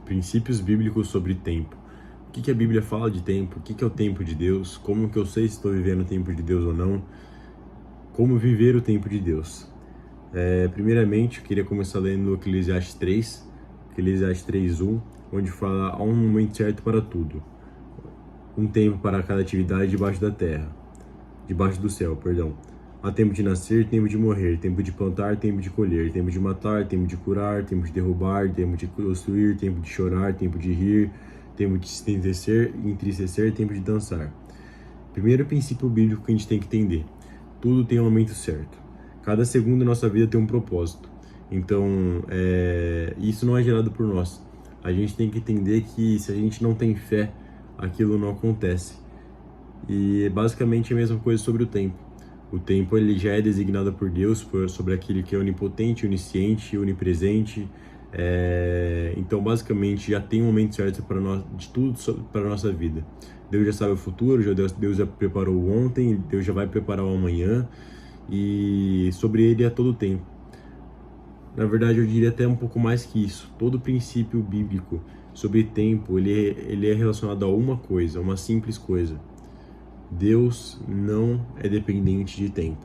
Princípios bíblicos sobre tempo. O que a Bíblia fala de tempo? O que é o tempo de Deus? Como que eu sei se estou vivendo o tempo de Deus ou não? Como viver o tempo de Deus? Primeiramente, eu queria começar lendo Eclesiastes 3, Eclesiastes 3:1, onde fala: há um momento certo para tudo, um tempo para cada atividade debaixo da terra, debaixo do céu, perdão. Há tempo de nascer, tempo de morrer, tempo de plantar, tempo de colher, tempo de matar, tempo de curar, tempo de derrubar, tempo de construir, tempo de chorar, tempo de rir, tempo de se entristecer, tempo de dançar. Primeiro princípio bíblico que a gente tem que entender: tudo tem um momento certo. Cada segundo da nossa vida tem um propósito. Então, isso não é gerado por nós. A gente tem que entender que se a gente não tem fé, aquilo não acontece. E basicamente é a mesma coisa sobre o tempo. O tempo ele já é designado por Deus sobre aquele que é onipotente, onisciente, onipresente. Então, basicamente, já tem um momento certo para nós, de tudo para a nossa vida. Deus já sabe o futuro, Deus já preparou ontem, Deus já vai preparar o amanhã, e sobre ele é todo o tempo. Na verdade, eu diria até um pouco mais que isso. Todo princípio bíblico sobre tempo, ele é relacionado a uma coisa, uma simples coisa: Deus não é dependente de tempo.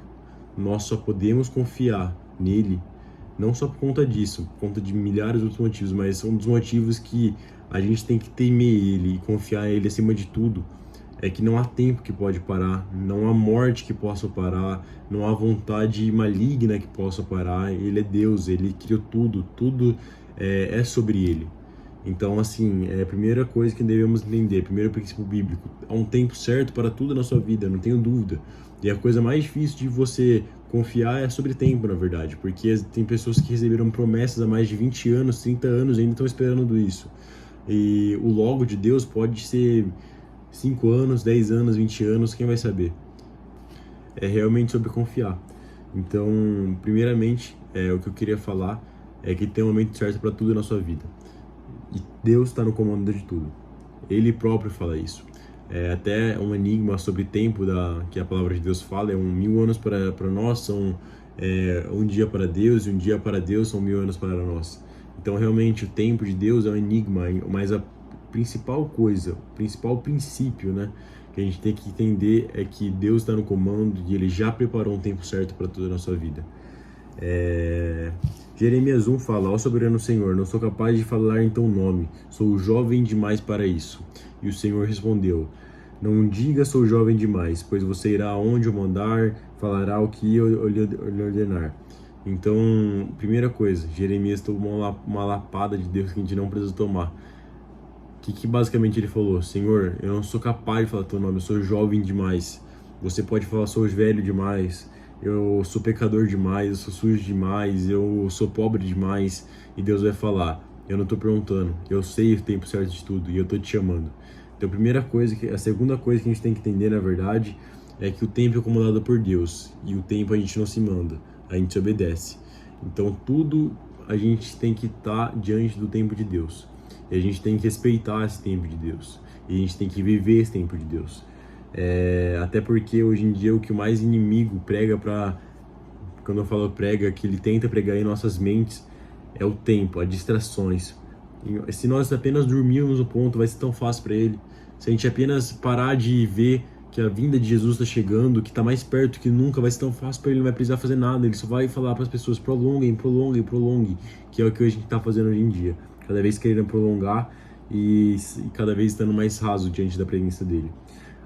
Nós só podemos confiar nele, não só por conta disso, por conta de milhares de outros motivos, mas um dos motivos que a gente tem que temer ele e confiar nele acima de tudo é que não há tempo que pode parar, não há morte que possa parar, não há vontade maligna que possa parar. Ele é Deus, ele criou tudo, tudo é sobre ele. Então, assim, é a primeira coisa que devemos entender, primeiro princípio bíblico: há um tempo certo para tudo na sua vida, não tenho dúvida. E a coisa mais difícil de você confiar é sobre tempo, na verdade, porque tem pessoas que receberam promessas há mais de 20 anos, 30 anos e ainda estão esperando isso. E o logo de Deus pode ser 5 anos, 10 anos, 20 anos, quem vai saber? É realmente sobre confiar. Então, primeiramente, o que eu queria falar é que tem um momento certo para tudo na sua vida. E Deus está no comando de tudo. Ele próprio fala isso. É até um enigma sobre tempo que a palavra de Deus fala. 1000 anos para nós são um dia para Deus, e um dia para Deus são 1000 anos para nós. Então, realmente, o tempo de Deus é um enigma, mas a principal coisa, o principal princípio, né, que a gente tem que entender é que Deus está no comando e Ele já preparou um tempo certo para toda a nossa vida. Jeremias 1 fala: ó soberano Senhor, não sou capaz de falar em teu nome, sou jovem demais para isso. E o Senhor respondeu: não diga sou jovem demais, pois você irá aonde eu mandar, falará o que eu lhe ordenar. Então, primeira coisa, Jeremias tomou uma lapada de Deus que a gente não precisa tomar. O que basicamente ele falou: Senhor, eu não sou capaz de falar teu nome, eu sou jovem demais. Você pode falar: sou velho demais, eu sou pecador demais, eu sou sujo demais, eu sou pobre demais. E Deus vai falar: eu não estou perguntando, eu sei o tempo certo de tudo e eu estou te chamando. Então, a segunda coisa que a gente tem que entender, na verdade, é que o tempo é comandado por Deus, e o tempo a gente não se manda, a gente se obedece. Então, tudo a gente tem que estar diante do tempo de Deus. E a gente tem que respeitar esse tempo de Deus. E a gente tem que viver esse tempo de Deus. Até porque hoje em dia o que mais inimigo prega quando eu falo prega, que ele tenta pregar em nossas mentes, é o tempo, as distrações. E se nós apenas dormirmos no ponto, vai ser tão fácil para ele. Se a gente apenas parar de ver que a vinda de Jesus está chegando, que está mais perto que nunca, vai ser tão fácil para ele, não vai precisar fazer nada. Ele só vai falar para as pessoas: prolonguem, prolonguem, prolonguem, que é o que a gente está fazendo hoje em dia. Cada vez querendo prolongar e cada vez estando mais raso diante da presença dele.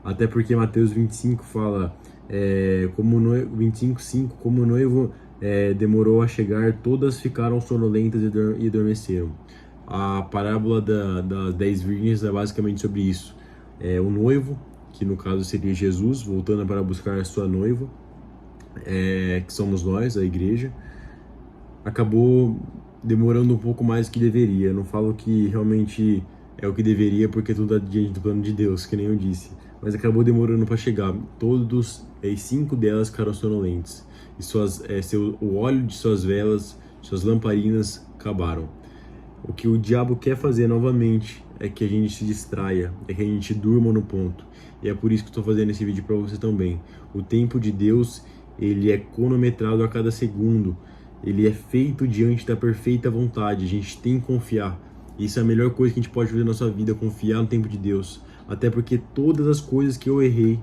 Até porque Mateus 25 fala, 25:5, como o noivo demorou a chegar, todas ficaram sonolentas e adormeceram. A parábola das 10 virgens é basicamente sobre isso. O noivo, que no caso seria Jesus, voltando para buscar a sua noiva, que somos nós, a igreja, acabou demorando um pouco mais do que deveria. Eu não falo que realmente é o que deveria, porque tudo está diante do plano de Deus, que nem eu disse. Mas acabou demorando para chegar. As 5 delas ficaram sonolentes. E o óleo de suas velas, suas lamparinas acabaram. O que o diabo quer fazer novamente é que a gente se distraia, é que a gente durma no ponto. E é por isso que estou fazendo esse vídeo para você também. O tempo de Deus, ele é cronometrado a cada segundo. Ele é feito diante da perfeita vontade. A gente tem que confiar. Isso é a melhor coisa que a gente pode fazer na nossa vida, confiar no tempo de Deus. Até porque todas as coisas que eu errei,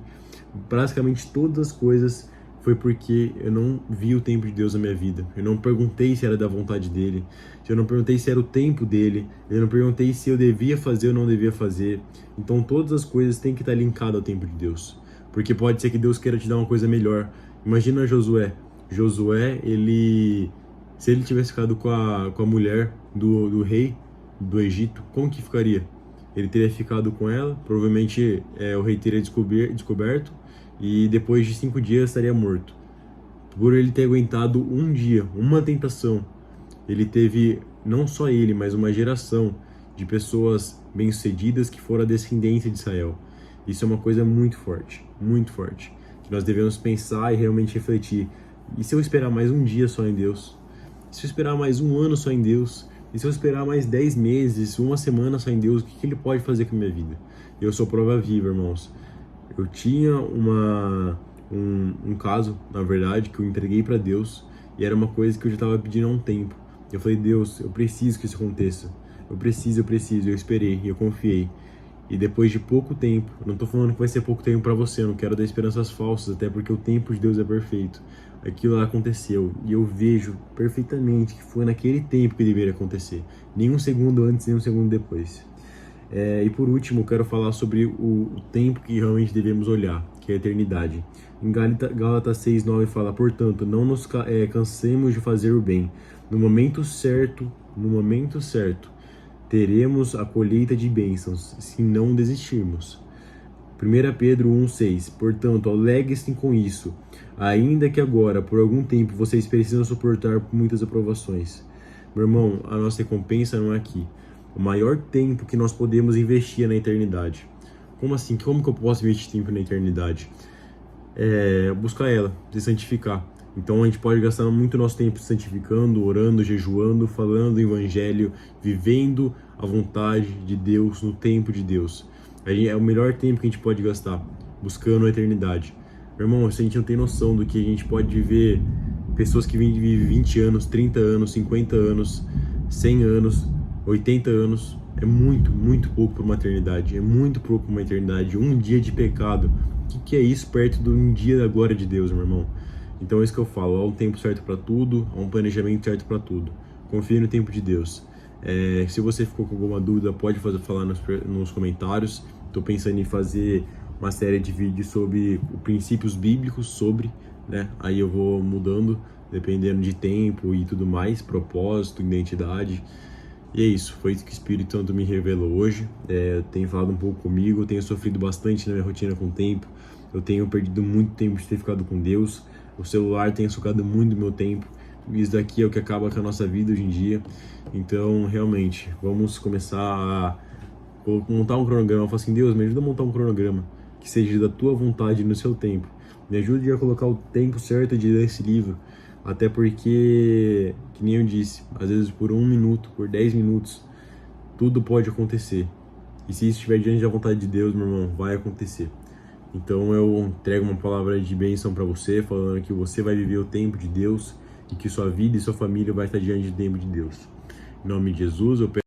praticamente todas as coisas, foi porque eu não vi o tempo de Deus na minha vida. Eu não perguntei se era da vontade dele, eu não perguntei se era o tempo dele, eu não perguntei se eu devia fazer ou não devia fazer. Então todas as coisas têm que estar linkadas ao tempo de Deus, porque pode ser que Deus queira te dar uma coisa melhor. Imagina Josué. Josué, se ele tivesse ficado com a mulher do rei do Egito, como que ficaria? Ele teria ficado com ela, provavelmente o rei teria descoberto, e depois de 5 dias estaria morto. Por ele ter aguentado um dia, uma tentação, ele teve, não só ele, mas uma geração de pessoas bem-sucedidas que foram a descendência de Israel. Isso é uma coisa muito forte, que nós devemos pensar e realmente refletir. E se eu esperar mais um dia só em Deus? E se eu esperar mais um ano só em Deus? E se eu esperar mais 10 meses, uma semana só em Deus, o que Ele pode fazer com a minha vida? Eu sou prova viva, irmãos. Eu tinha um caso, na verdade, que eu entreguei para Deus, e era uma coisa que eu já estava pedindo há um tempo. Eu falei, Deus, eu preciso que isso aconteça. Eu preciso. Eu esperei, eu confiei. E depois de pouco tempo, não estou falando que vai ser pouco tempo para você, eu não quero dar esperanças falsas, até porque o tempo de Deus é perfeito. Aquilo lá aconteceu, e eu vejo perfeitamente que foi naquele tempo que deveria acontecer. Nenhum segundo antes, nenhum segundo depois. E por último, eu quero falar sobre o tempo que realmente devemos olhar, que é a eternidade. Em Gálatas 6:9 fala, portanto, não nos cansemos de fazer o bem. No momento certo, teremos a colheita de bênçãos, se não desistirmos. 1 Pedro 1,6, portanto, alegre-se com isso, ainda que agora, por algum tempo, vocês precisam suportar muitas aprovações. Meu irmão, a nossa recompensa não é aqui. O maior tempo que nós podemos investir é na eternidade. Como assim? Como que eu posso investir tempo na eternidade? Buscar ela, se santificar. Então a gente pode gastar muito nosso tempo se santificando, orando, jejuando, falando o evangelho, vivendo a vontade de Deus no tempo de Deus. É o melhor tempo que a gente pode gastar, buscando a eternidade. Meu irmão, se a gente não tem noção do que a gente pode viver, pessoas que vivem 20 anos, 30 anos, 50 anos, 100 anos, 80 anos, é muito pouco para uma eternidade, é muito pouco para uma eternidade. Um dia de pecado, o que é isso perto de um dia da glória de Deus, meu irmão? Então é isso que eu falo, há um tempo certo para tudo, há um planejamento certo para tudo. Confie no tempo de Deus. Se você ficou com alguma dúvida, pode falar nos comentários. Estou pensando em fazer uma série de vídeos sobre princípios bíblicos, né? Aí eu vou mudando, dependendo de tempo e tudo mais, propósito, identidade. E é isso, foi isso que o Espírito Santo me revelou hoje. Tenho falado um pouco comigo, tenho sofrido bastante na minha rotina com o tempo. Eu tenho perdido muito tempo de ter ficado com Deus. O celular tem sugado muito do meu tempo. Isso daqui é o que acaba com a nossa vida hoje em dia. Então, realmente, vamos começar a montar um cronograma. Eu falo assim, Deus, me ajuda a montar um cronograma que seja da tua vontade no seu tempo. Me ajude a colocar o tempo certo de ler esse livro. Até porque, que nem eu disse, às vezes por 1 minuto, por 10 minutos, tudo pode acontecer. E se isso estiver diante da vontade de Deus, meu irmão, vai acontecer. Então eu entrego uma palavra de bênção para você, falando que você vai viver o tempo de Deus e que sua vida e sua família vai estar diante do tempo de Deus. Em nome de Jesus, eu peço